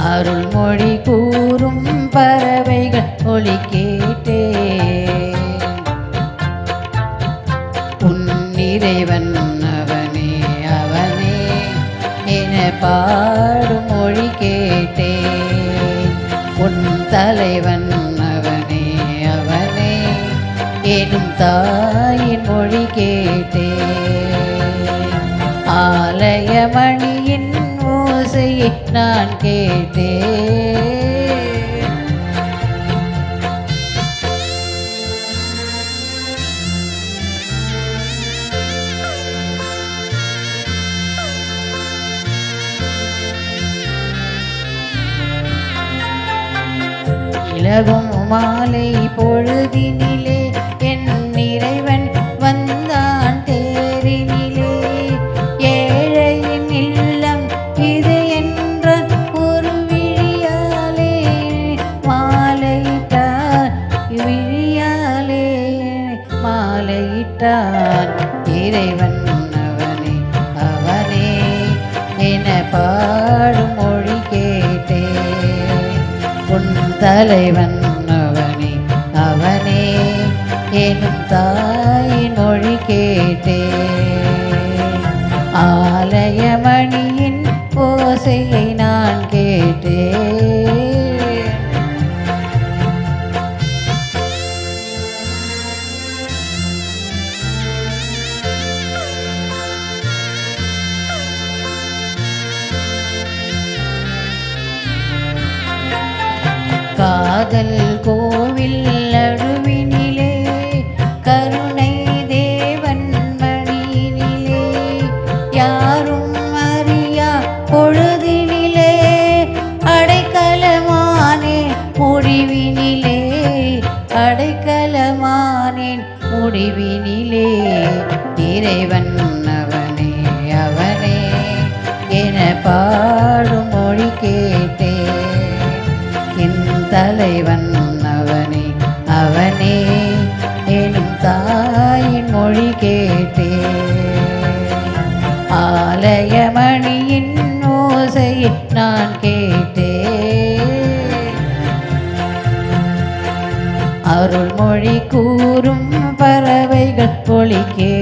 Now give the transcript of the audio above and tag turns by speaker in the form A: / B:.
A: அருள்மொழி கூறும் பறவைகள் ஒலி கேட்டேன். உன் இறைவன் அவனே அவனே என பாடும் மொழி கேட்டேன். உன் தலைவன் அவனே அவனே எனும் தாயின் மொழி கேட்டேன். ஆலயமணியின் ஓசையை நான் கேட்டேன். இலகும் மாலை பொழுதினிலே என் இறைவன் வந்தான் தேரினிலே. ஏழையின் இல்லம் இது என்ற ஒரு விழியாலே மாலையிட்டான். விழியாலே மாலையிட்டான். இறைவன் அவனே அவனே என பாடும் மொழி கேட்டேன். உன் தலைவன் அவனே அவனே எனும் தாயின் மொழி கேட்டேன். ஆலயமணியின் ஓசையை நான் கேட்டேன். காதல் கோவில் நடுவினிலே கருணை தேவன் மணியினிலே யாரும் அறியா பொழுதினிலே அடைக்கலமானேன் முடிவினிலே. அடைக்கலமானேன் முடிவினிலே. இறைவன் அவனே அவனே என பாடும் மொழி கேட்டேன். என் தலைவன் அவனே அவனே எனும் தாயின் மொழி கேட்டேன். ஆலயமணியின் ஓசையை நான் கேட்டேன். அருள்மொழி கூறும் பறவைகள் ஒலி கேட்டேன்.